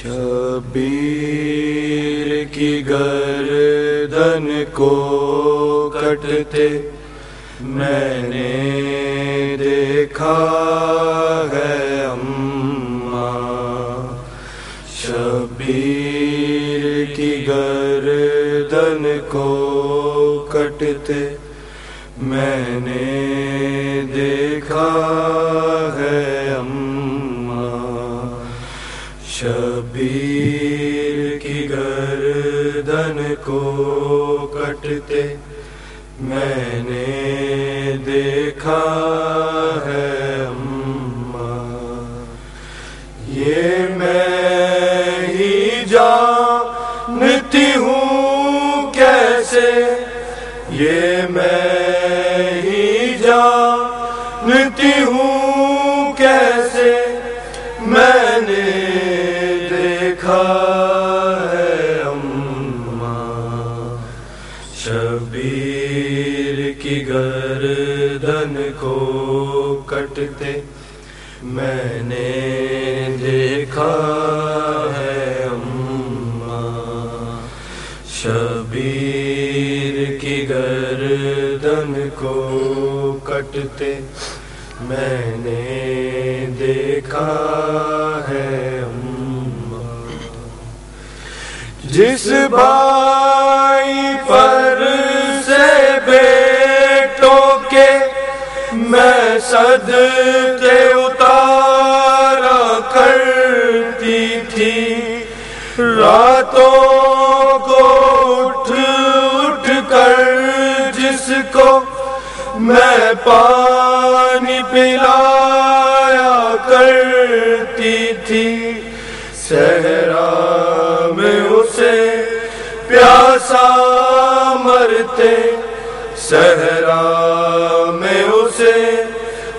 شبیر کی گردن کو کٹتے میں نے دیکھا ہے اماں، شبیر کی گردن کو کٹتے میں نے دیکھا ہے اماں، شبیر کی گردن کو کٹتے میں نے دیکھا ہے اماں، یہ میں ہی جانتی ہوں کیسے، یہ میں ہی جانتی ہوں کیسے، میں نے دیکھا ہے اماں، شبیر کی گردن کو کٹتے میں نے دیکھا ہے اماں، شبیر کی گردن کو کٹتے میں نے دیکھا ہے اماں، جس بھائی پر سے بیٹوں کے میں صدقے اتارا کرتی تھی، راتوں کو اٹھ اٹھ کر جس کو میں پانی پلایا کرتی تھی، صحرا میں اسے پیاسا مرتے، صحرا میں اسے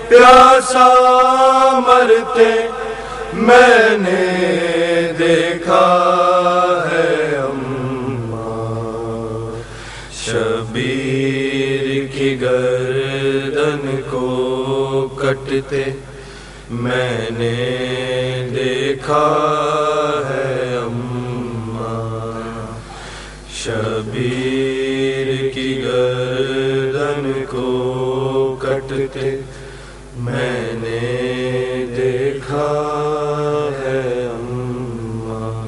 پیاسا مرتے میں نے دیکھا ہے اماں، شبیر کی گردن کو کٹتے میں نے دیکھا ہے اماں، شبیر کی گردن کو کٹتے میں نے دیکھا ہے اماں،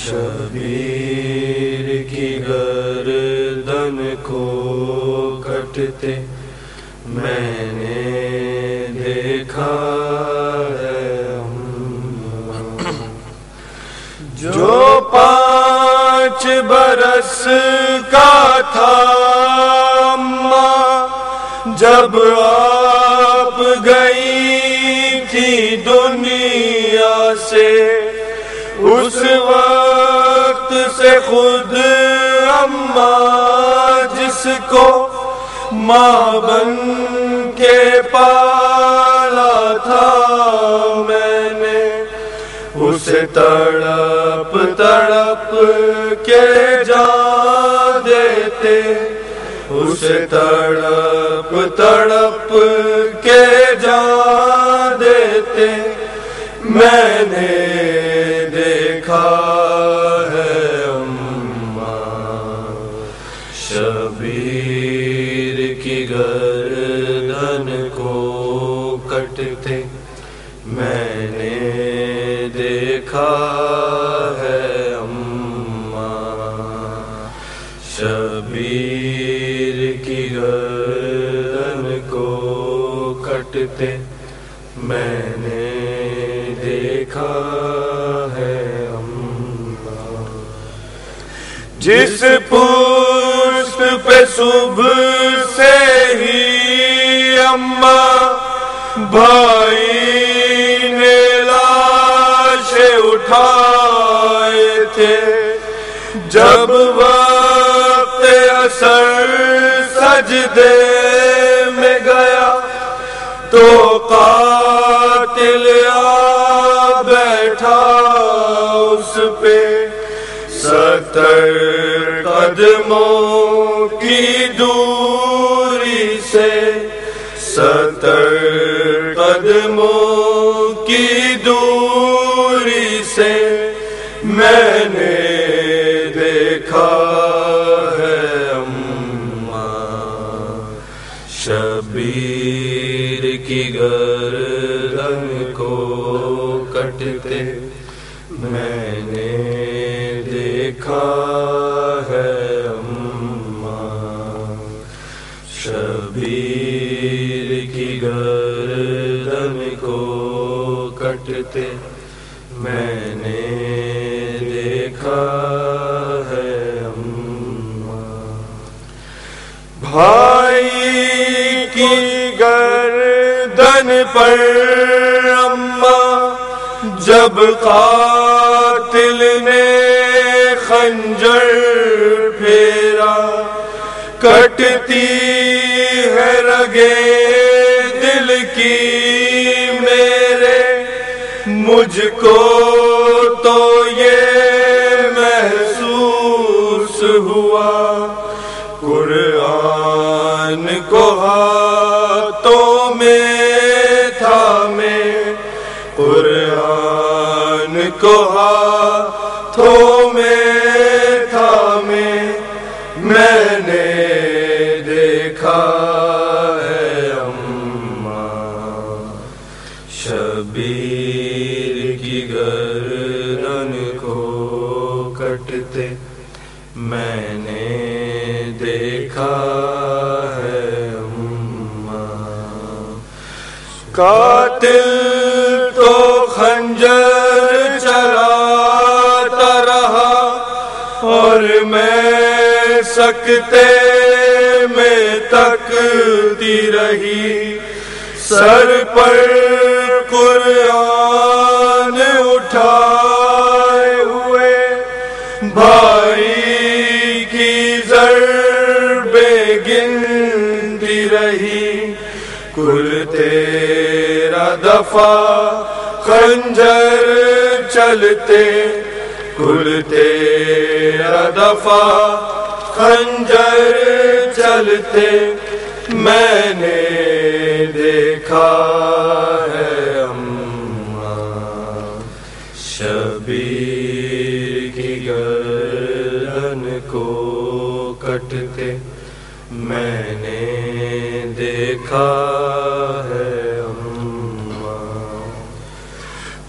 شبیر کی گردن کو کٹتے میں نے دیکھا ہے اماں، جو 5 برس کا تھا اماں جب آپ گئی تھی دنیا سے، اس وقت سے خود اماں جس کو ماں بن کے پالا تھا میں نے، اسے تڑپ تڑپ کے جان دیتے، اسے تڑپ تڑپ کے جان دیتے میں نے دیکھا ہے اماں، شبیر کی گردن کو کٹتے میں نے دیکھا ہے اماں، شبیر کی گردن کو کٹتے میں نے دیکھا ہے اماں، جس پشت پہ صبح سے ہی اماں بھائی نے لاشیں اٹھائے تھے، جب وقت عصر سجدے میں گیا تو قاتل آ بیٹھا اس پہ، 70 قدموں کی دوری سے، 70 قدموں کی دوری سے میں نے دیکھا ہے اماں شبیر کی گردن کو کٹتے میں نے دیکھا ہے اماں شبیر کی گردن کو کٹتے میں نے دیکھا ہے اماں بھائی کی گردن پر اماں جب قاتل نے خنجر پھیرا کٹتی ہے رگیں دل کی میرے مجھ کو تو یہ محسوس ہوا قرآن کو ہاتھوں میں تھامے قرآن کو ہاتھوں میں تھامے میں نے دیکھا ہے اماں شبیر کی گردن کو کٹتے میں نے دیکھا ہے اماں قاتل تو خنجر چلاتا رہا اور میں سکتے میں تکتی رہی سر پر قرآن اٹھائے ہوئے بھائی کی ضربیں گنتی رہی کل تیرا دفعہ خنجر چلتے کل تیرا دفعہ خنجر چلتے میں نے دیکھا ہے اماں شبیر کی گردن کو کٹتے میں نے دیکھا ہے اماں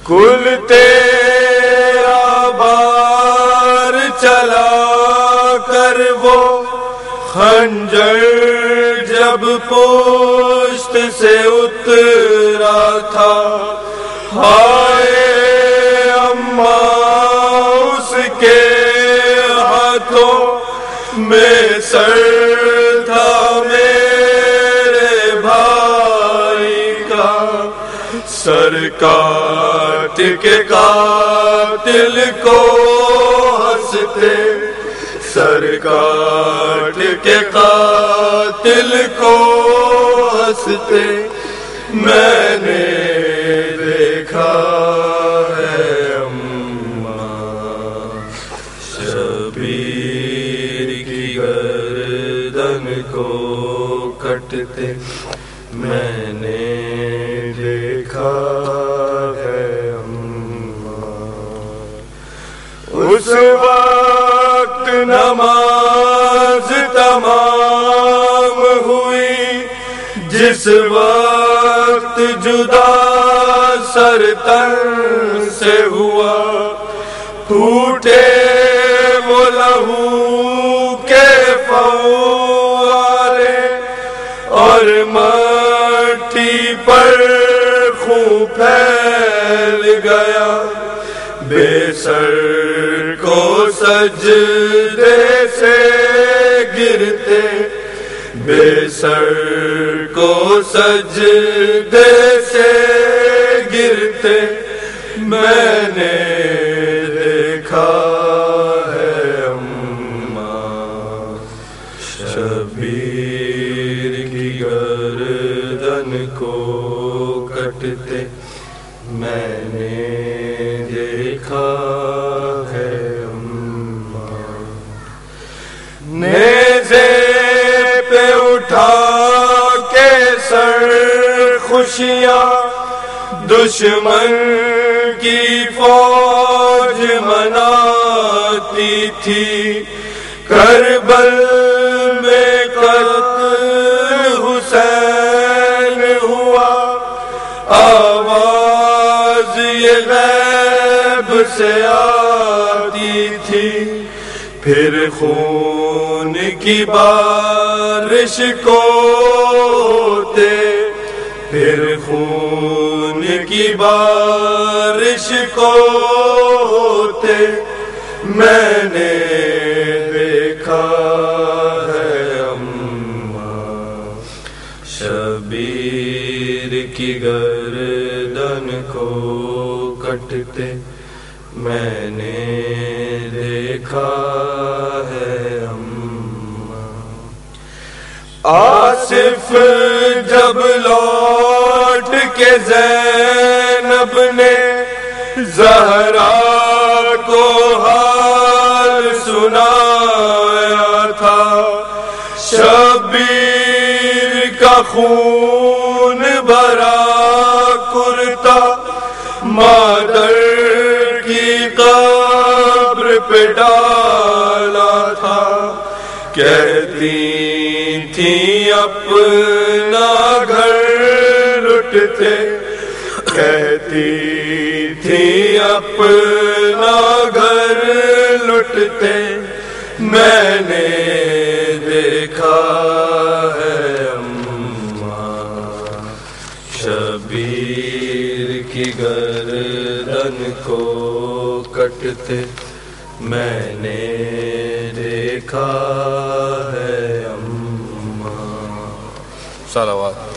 کل تیرا بار چلا کر وہ خنجر جب پشت سے اترا تھا ہائے اماں اس کے ہاتھوں میں سر تھا میرے بھائی کا سر کاٹ کے قاتل کو ہنستے سر کاٹ کے قاتل کو ہنستے میں نے دیکھا ہے اماں شبیر کی گردن کو کٹتے میں نے دیکھا ہے اماں اس وقت نماز تمام ہوئی جس وقت جدا سر تن سے ہوا پھوٹے وہ لہو کے فوارے اور مٹی پر خون پھیل گیا بے سر کو سجدے سے گرتے بے سر کو سجدے سے گرتے میں نے دیکھا ہے اماں شبیر کی گردن کو کٹتے میں نے دیکھا ہے اماں نیزے پہ اٹھا کے سر خوشیاں دشمن کی فوج مناتی تھی، کربل میں قتل حسین ہوا، آواز یہ غیب سے آتی تھی، پھر خون کی بارش کو ہوتے، پھر خون کی بارش کو ہوتے میں نے دیکھا ہے اماں شبیر کی گردن کو کٹتے، میں نے دیکھا ہے اماں۔ آصف جب لوٹ کے زینب نے زہرا کو حال سنایا تھا، شبیر کا خون بھرا کرتا مادر کی قبر پہ ڈالا تھا، کہتی تھی اپنا گھر لٹتے، کہتی تھی اپنا گھر لٹتے، میں نے دیکھا ہے اماں شبیر کی گردن کو کٹتے، میں نے دیکھا ہے اماں۔ صلوات۔